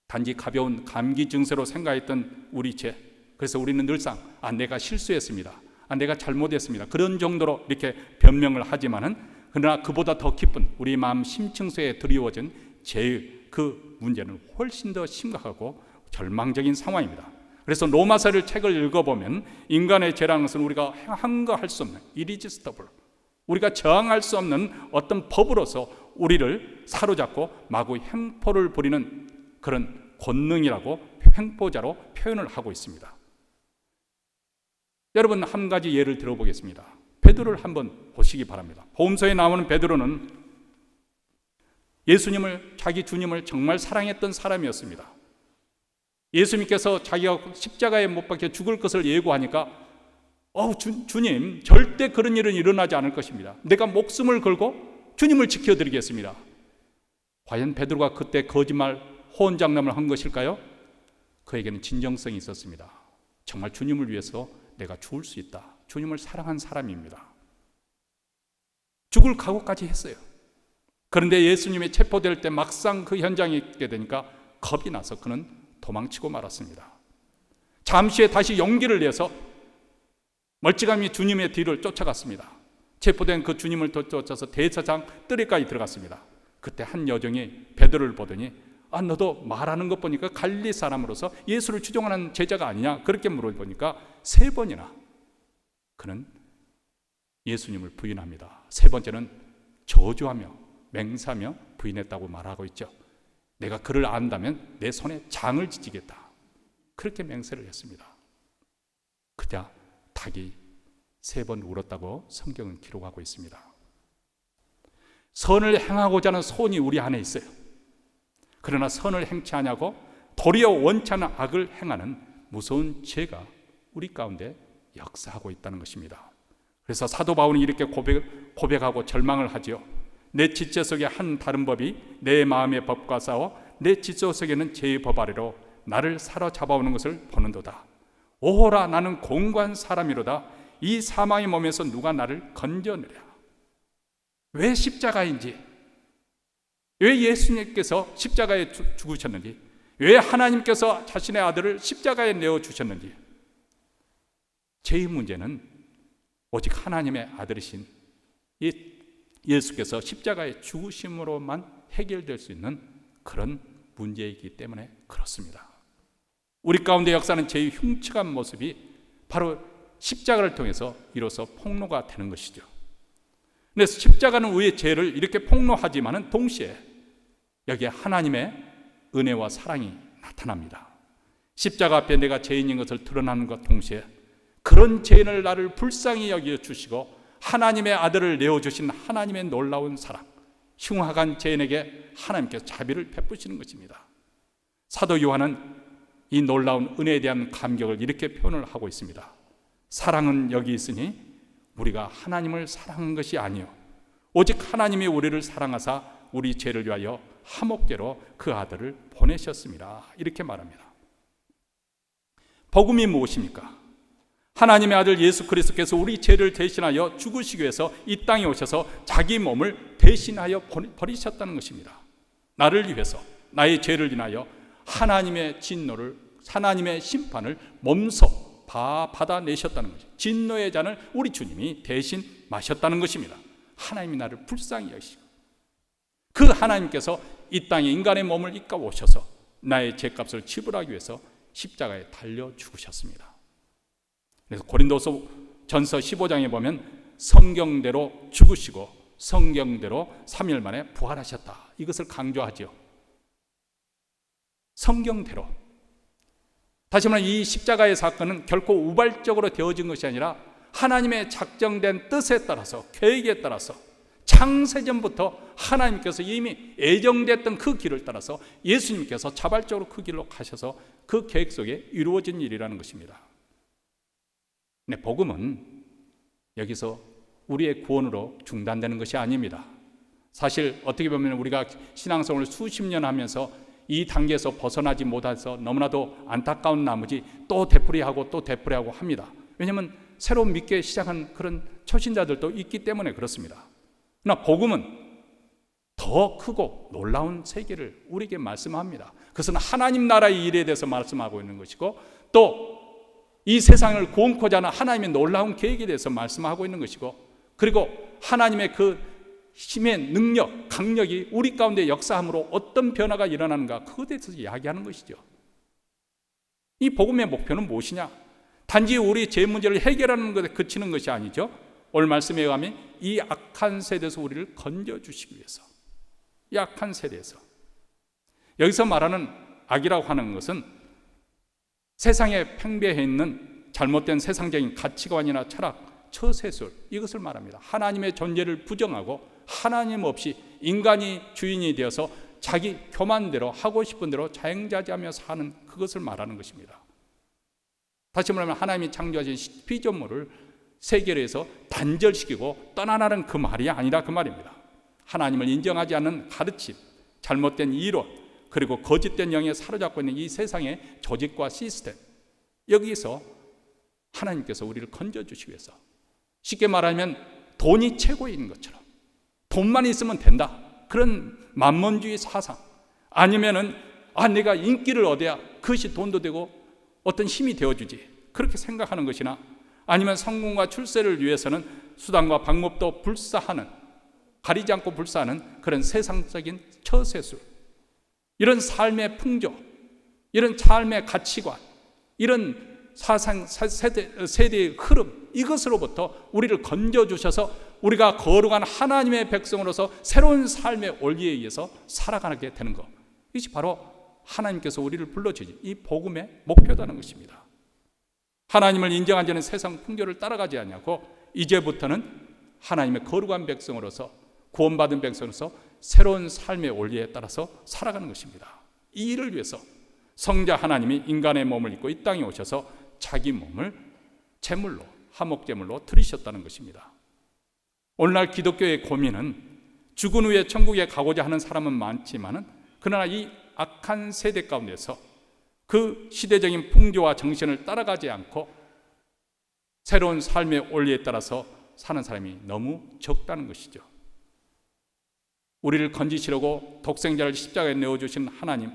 단지 가벼운 감기 증세로 생각했던 우리 죄, 그래서 우리는 늘상 내가 실수했습니다, 내가 잘못했습니다, 그런 정도로 이렇게 변명을 하지만은, 그러나 그보다 더 깊은 우리 마음 심층소에 드리워진 죄의 그 문제는 훨씬 더 심각하고 절망적인 상황입니다. 그래서 로마서를 책을 읽어보면 인간의 죄라는 것은 우리가 항거할 수 없는 irresistible, 우리가 저항할 수 없는 어떤 법으로서 우리를 사로잡고 마구 횡포를 부리는 그런 권능이라고 횡포자로 표현을 하고 있습니다. 여러분, 한 가지 예를 들어보겠습니다. 베드로를 한번 보시기 바랍니다. 복음서에 나오는 베드로는 예수님을, 자기 주님을 정말 사랑했던 사람이었습니다. 예수님께서 자기가 십자가에 못 박혀 죽을 것을 예고하니까 주님, 절대 그런 일은 일어나지 않을 것입니다. 내가 목숨을 걸고 주님을 지켜드리겠습니다. 과연 베드로가 그때 거짓말, 호언장담을 한 것일까요? 그에게는 진정성이 있었습니다. 정말 주님을 위해서 내가 죽을 수 있다. 주님을 사랑한 사람입니다. 죽을 각오까지 했어요. 그런데 예수님이 체포될 때 막상 그 현장에 있게 되니까 겁이 나서 그는 도망치고 말았습니다. 잠시에 다시 용기를 내서 멀찌감히 주님의 뒤를 쫓아갔습니다. 체포된 그 주님을 쫓아서 대제사장 뜰에까지 들어갔습니다. 그때 한 여종이 베드로를 보더니 너도 말하는 것 보니까 갈릴리 사람으로서 예수를 추종하는 제자가 아니냐, 그렇게 물어보니까 3번이나 그는 예수님을 부인합니다. 3번째는 저주하며 맹세하며 부인했다고 말하고 있죠. 내가 그를 안다면 내 손에 장을 지지겠다, 그렇게 맹세를 했습니다. 그자 닭이 3번 울었다고 성경은 기록하고 있습니다. 선을 행하고자 하는 소원이 우리 안에 있어요. 그러나 선을 행치 않냐고 도리어 원치 않는 악을 행하는 무서운 죄가 우리 가운데 역사하고 있다는 것입니다. 그래서 사도 바울은 이렇게 고백하고 절망을 하지요. 내 지체 속에 한 다른 법이 내 마음의 법과 싸워 내 지체 속에는 죄의 법 아래로 나를 사로잡아오는 것을 보는도다. 오호라, 나는 공고한 사람이로다. 이 사망의 몸에서 누가 나를 건져내랴. 왜 십자가인지, 왜 예수님께서 십자가에 죽으셨는지, 왜 하나님께서 자신의 아들을 십자가에 내어주셨는지, 죄의 문제는 오직 하나님의 아들이신 예수께서 십자가에 죽으심으로만 해결될 수 있는 그런 문제이기 때문에 그렇습니다. 우리 가운데 역사하는 죄의 흉측한 모습이 바로 십자가를 통해서 이로써 폭로가 되는 것이죠. 그래서 십자가는 우리의 죄를 이렇게 폭로하지만은 동시에 여기에 하나님의 은혜와 사랑이 나타납니다. 십자가 앞에 내가 죄인인 것을 드러나는 것 동시에 그런 죄인을 나를 불쌍히 여겨 주시고 하나님의 아들을 내어주신 하나님의 놀라운 사랑, 흉악한 죄인에게 하나님께서 자비를 베푸시는 것입니다. 사도 요한은 이 놀라운 은혜에 대한 감격을 이렇게 표현을 하고 있습니다. 사랑은 여기 있으니 우리가 하나님을 사랑한 것이 아니요 오직 하나님이 우리를 사랑하사 우리 죄를 위하여 화목제로 그 아들을 보내셨습니다. 이렇게 말합니다. 복음이 무엇입니까? 하나님의 아들 예수 그리스도께서 우리 죄를 대신하여 죽으시기 위해서 이 땅에 오셔서 자기 몸을 대신하여 버리셨다는 것입니다. 나를 위해서, 나의 죄를 인하여 하나님의 진노를, 하나님의 심판을 몸소 다 받아내셨다는 거죠. 진노의 잔을 우리 주님이 대신 마셨다는 것입니다. 하나님이 나를 불쌍히 여기시고 그 하나님께서 이 땅에 인간의 몸을 입고 오셔서 나의 죄값을 지불하기 위해서 십자가에 달려 죽으셨습니다. 그래서 고린도서 전서 15장에 보면 성경대로 죽으시고 성경대로 3일 만에 부활하셨다, 이것을 강조하죠. 성경대로. 다시 말하면 이 십자가의 사건은 결코 우발적으로 되어진 것이 아니라 하나님의 작정된 뜻에 따라서, 계획에 따라서 창세전부터 하나님께서 이미 예정됐던 그 길을 따라서 예수님께서 자발적으로 그 길로 가셔서 그 계획 속에 이루어진 일이라는 것입니다. 근데 복음은 여기서 우리의 구원으로 중단되는 것이 아닙니다. 사실 어떻게 보면 우리가 신앙생활을 수십 년 하면서 이 단계에서 벗어나지 못해서 너무나도 안타까운 나머지 또 되풀이하고 또 되풀이하고 합니다. 왜냐하면 새로 믿게 시작한 그런 초신자들도 있기 때문에 그렇습니다. 그러나 복음은 더 크고 놀라운 세계를 우리에게 말씀합니다. 그것은 하나님 나라의 일에 대해서 말씀하고 있는 것이고 또 이 세상을 구원코자 하는 하나님의 놀라운 계획에 대해서 말씀하고 있는 것이고, 그리고 하나님의 그 힘의 능력, 강력이 우리 가운데 역사함으로 어떤 변화가 일어나는가, 그것에 대해서 이야기하는 것이죠. 이 복음의 목표는 무엇이냐? 단지 우리 죄 문제를 해결하는 것에 그치는 것이 아니죠. 오늘 말씀에 의하면 이 악한 세대에서 우리를 건져주시기 위해서, 이 악한 세대에서, 여기서 말하는 악이라고 하는 것은 세상에 팽배해 있는 잘못된 세상적인 가치관이나 철학, 처세술, 이것을 말합니다. 하나님의 존재를 부정하고 하나님 없이 인간이 주인이 되어서 자기 교만대로 하고 싶은 대로 자행자재하며 사는 그것을 말하는 것입니다. 다시 말하면 하나님이 창조하신 피조물을 세계에서 단절시키고 떠나라는 그 말이 아니라 그 말입니다. 하나님을 인정하지 않는 가르침, 잘못된 이론, 그리고 거짓된 영에 사로잡고 있는 이 세상의 조직과 시스템, 여기서 하나님께서 우리를 건져주시기 위해서, 쉽게 말하면 돈이 최고인 것처럼 돈만 있으면 된다, 그런 만몬주의 사상, 아니면은 내가 인기를 얻어야 그것이 돈도 되고 어떤 힘이 되어주지, 그렇게 생각하는 것이나, 아니면 성공과 출세를 위해서는 수단과 방법도 불사하는, 가리지 않고 불사하는 그런 세상적인 처세술, 이런 삶의 풍조, 이런 삶의 가치관, 이런 사상, 세대의 흐름, 이것으로부터 우리를 건져주셔서 우리가 거룩한 하나님의 백성으로서 새로운 삶의 원리에 의해서 살아가게 되는 것, 이것이 바로 하나님께서 우리를 불러주신 이 복음의 목표라는 것입니다. 하나님을 인정하지 않는 세상 풍조를 따라가지 않냐고 이제부터는 하나님의 거룩한 백성으로서, 구원받은 백성으로서 새로운 삶의 원리에 따라서 살아가는 것입니다. 이 일을 위해서 성자 하나님이 인간의 몸을 입고 이 땅에 오셔서 자기 몸을 제물로, 화목제물로 드리셨다는 것입니다. 오늘날 기독교의 고민은 죽은 후에 천국에 가고자 하는 사람은 많지만은 그러나 이 악한 세대 가운데서 그 시대적인 풍조와 정신을 따라가지 않고 새로운 삶의 원리에 따라서 사는 사람이 너무 적다는 것이죠. 우리를 건지시려고 독생자를 십자가에 내어주신 하나님,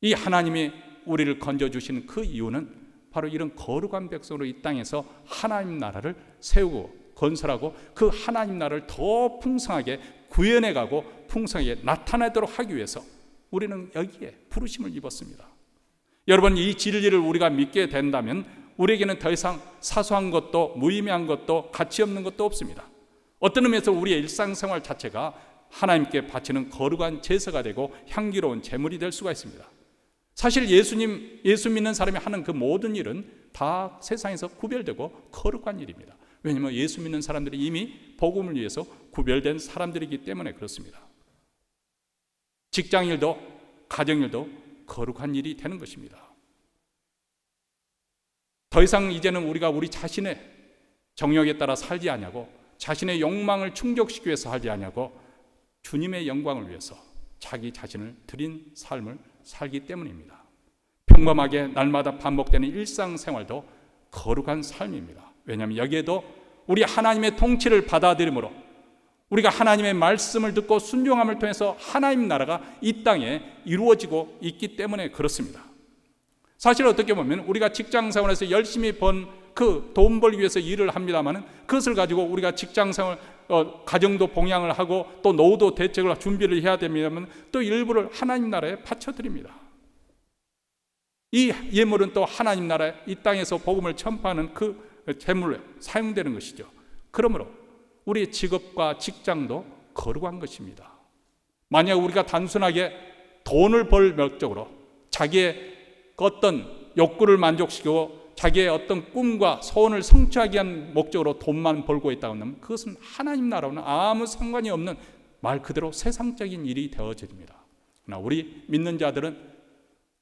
이 하나님이 우리를 건져주신 그 이유는 바로 이런 거룩한 백성으로 이 땅에서 하나님 나라를 세우고 건설하고 그 하나님 나라를 더 풍성하게 구현해가고 풍성하게 나타내도록 하기 위해서 우리는 여기에 부르심을 입었습니다. 여러분, 이 진리를 우리가 믿게 된다면 우리에게는 더 이상 사소한 것도 무의미한 것도 가치 없는 것도 없습니다. 어떤 의미에서 우리의 일상생활 자체가 하나님께 바치는 거룩한 제사가 되고 향기로운 제물이 될 수가 있습니다. 사실 예수 믿는 사람이 하는 그 모든 일은 다 세상에서 구별되고 거룩한 일입니다. 왜냐하면 예수 믿는 사람들이 이미 복음을 위해서 구별된 사람들이기 때문에 그렇습니다. 직장일도 가정일도 거룩한 일이 되는 것입니다. 더 이상 이제는 우리가 우리 자신의 정욕에 따라 살지 아니하고 자신의 욕망을 충족시키기 위해서 살지 아니하고 주님의 영광을 위해서 자기 자신을 드린 삶을 살기 때문입니다. 평범하게 날마다 반복되는 일상생활도 거룩한 삶입니다. 왜냐하면 여기에도 우리 하나님의 통치를 받아들임으로 우리가 하나님의 말씀을 듣고 순종함을 통해서 하나님 나라가 이 땅에 이루어지고 있기 때문에 그렇습니다. 사실 어떻게 보면 우리가 직장생활에서 열심히 번 그 돈 벌기 위해서 일을 합니다만 그것을 가지고 우리가 직장생활 가정도 봉양을 하고 또 노후도 대책을 준비를 해야 됩니다만 또 일부를 하나님 나라에 바쳐드립니다. 이 예물은 또 하나님 나라에 이 땅에서 복음을 전파하는 그 재물에 사용되는 것이죠. 그러므로 우리의 직업과 직장도 거룩한 것입니다. 만약 우리가 단순하게 돈을 벌 목적으로 자기의 어떤 욕구를 만족시키고 자기의 어떤 꿈과 소원을 성취하기 위한 목적으로 돈만 벌고 있다고 하면 그것은 하나님 나라와는 아무 상관이 없는 말 그대로 세상적인 일이 되어집니다. 그러나 우리 믿는 자들은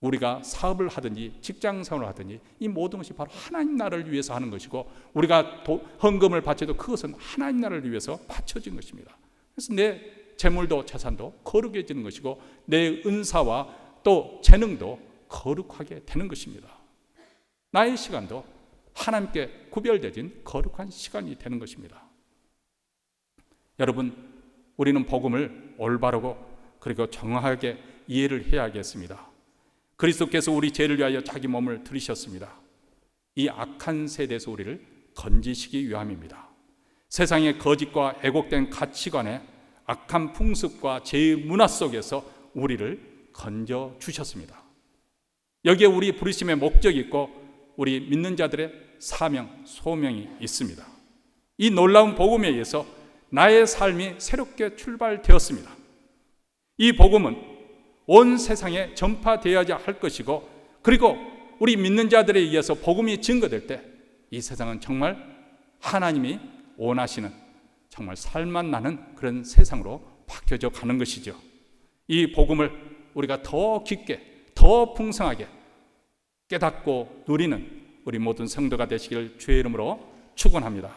우리가 사업을 하든지 직장생활을 하든지 이 모든 것이 바로 하나님 나라를 위해서 하는 것이고 우리가 헌금을 바쳐도 그것은 하나님 나라를 위해서 바쳐진 것입니다. 그래서 내 재물도 재산도 거룩해지는 것이고 내 은사와 또 재능도 거룩하게 되는 것입니다. 나의 시간도 하나님께 구별되진 거룩한 시간이 되는 것입니다. 여러분, 우리는 복음을 올바르고 그리고 정확하게 이해를 해야겠습니다. 그리스도께서 우리 죄를 위하여 자기 몸을 들이셨습니다. 이 악한 세대에서 우리를 건지시기 위함입니다. 세상의 거짓과 왜곡된 가치관에 악한 풍습과 죄의 문화 속에서 우리를 건져 주셨습니다. 여기에 우리 부르심의 목적이 있고 우리 믿는 자들의 사명, 소명이 있습니다. 이 놀라운 복음에 의해서 나의 삶이 새롭게 출발되었습니다. 이 복음은 온 세상에 전파되어야 할 것이고 그리고 우리 믿는 자들에 의해서 복음이 증거될 때 이 세상은 정말 하나님이 원하시는 정말 살만 나는 그런 세상으로 바뀌어져 가는 것이죠. 이 복음을 우리가 더 깊게 더 풍성하게 깨닫고 누리는 우리 모든 성도가 되시길 주의 이름으로 축원합니다.